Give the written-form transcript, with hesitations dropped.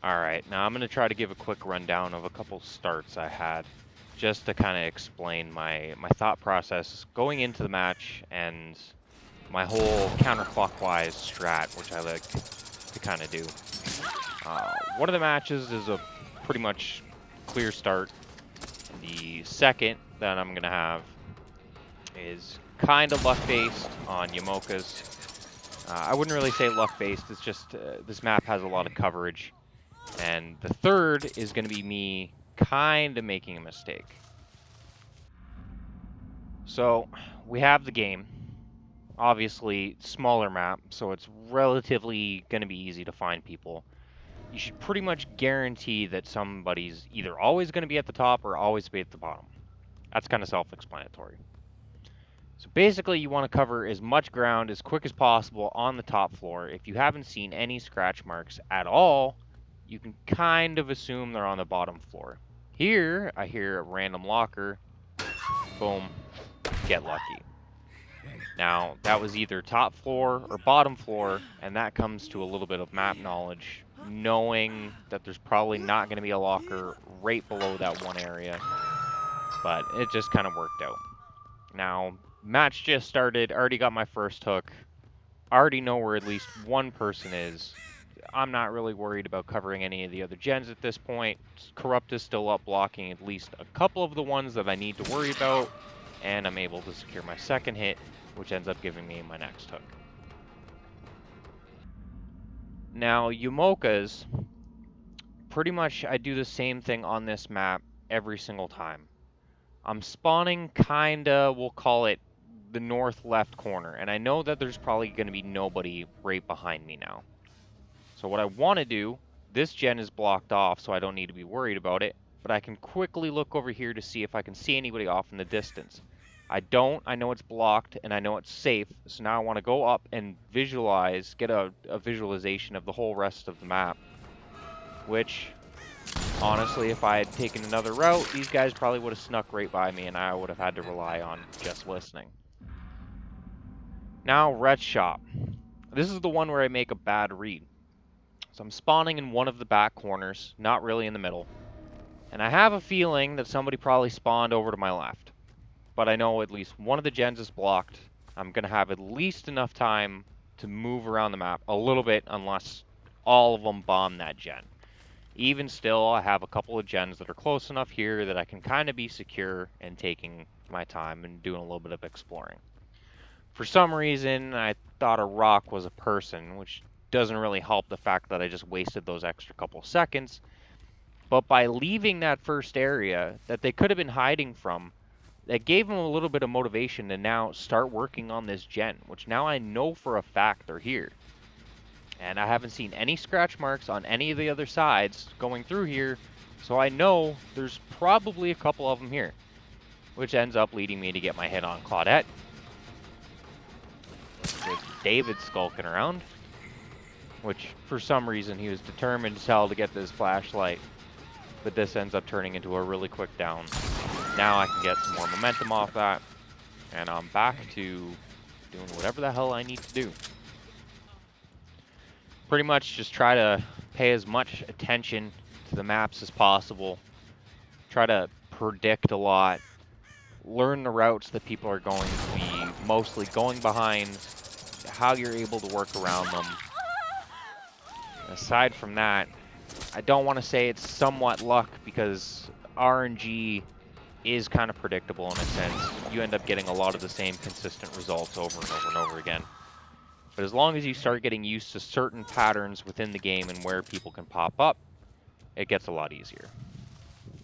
Alright, now I'm going to try to give a quick rundown of a couple starts I had, just to kind of explain my thought process going into the match and my whole counterclockwise strat, which I like to kind of do. One of the matches is a pretty much clear start. The second that I'm going to have is kind of luck-based on Yamoka's. I wouldn't really say luck-based, it's just this map has a lot of coverage. And the third is going to be me kind of making a mistake. So we have the game. Obviously, smaller map, so it's relatively going to be easy to find people. You should pretty much guarantee that somebody's either always going to be at the top or always be at the bottom. That's kind of self-explanatory. So basically, you want to cover as much ground as quick as possible on the top floor. If you haven't seen any scratch marks at all, you can kind of assume they're on the bottom floor. Here, I hear a random locker. Boom. Get lucky. Now, that was either top floor or bottom floor, and that comes to a little bit of map knowledge, knowing that there's probably not going to be a locker right below that one area, but it just kind of worked out. Now, match just started, already got my first hook, already know where at least one person is. I'm not really worried about covering any of the other gens at this point. Corrupt is still up, blocking at least a couple of the ones that I need to worry about, and I'm able to secure my second hit, which ends up giving me my next hook. Now, Yumoka's, pretty much I do the same thing on this map every single time. I'm spawning kinda, we'll call it the north left corner, and I know that there's probably going to be nobody right behind me now. So what I want to do, this gen is blocked off, so I don't need to be worried about it, but I can quickly look over here to see if I can see anybody off in the distance. I don't, I know it's blocked, and I know it's safe, so now I want to go up and visualize, get a visualization of the whole rest of the map, which, honestly, if I had taken another route, these guys probably would have snuck right by me, and I would have had to rely on just listening. Now, Ret Shop. This is the one where I make a bad read. So I'm spawning in one of the back corners, not really in the middle. And I have a feeling that somebody probably spawned over to my left. But I know at least one of the gens is blocked. I'm going to have at least enough time to move around the map a little bit unless all of them bomb that gen. Even still, I have a couple of gens that are close enough here that I can kind of be secure and taking my time and doing a little bit of exploring. For some reason, I thought a rock was a person, which doesn't really help the fact that I just wasted those extra couple seconds. But by leaving that first area that they could have been hiding from, that gave them a little bit of motivation to now start working on this gen, which now I know for a fact they're here. And I haven't seen any scratch marks on any of the other sides going through here, so I know there's probably a couple of them here, which ends up leading me to get my hit on Claudette, with David skulking around, which for some reason he was determined as hell to get this flashlight, but this ends up turning into a really quick down. Now I can get some more momentum off that, and I'm back to doing whatever the hell I need to do. Pretty much just try to pay as much attention to the maps as possible, try to predict a lot, learn the routes that people are going to be mostly going behind, how you're able to work around them. Aside from that, I don't want to say it's somewhat luck because RNG is kind of predictable in a sense. You end up getting a lot of the same consistent results over and over and over again. But as long as you start getting used to certain patterns within the game and where people can pop up, it gets a lot easier.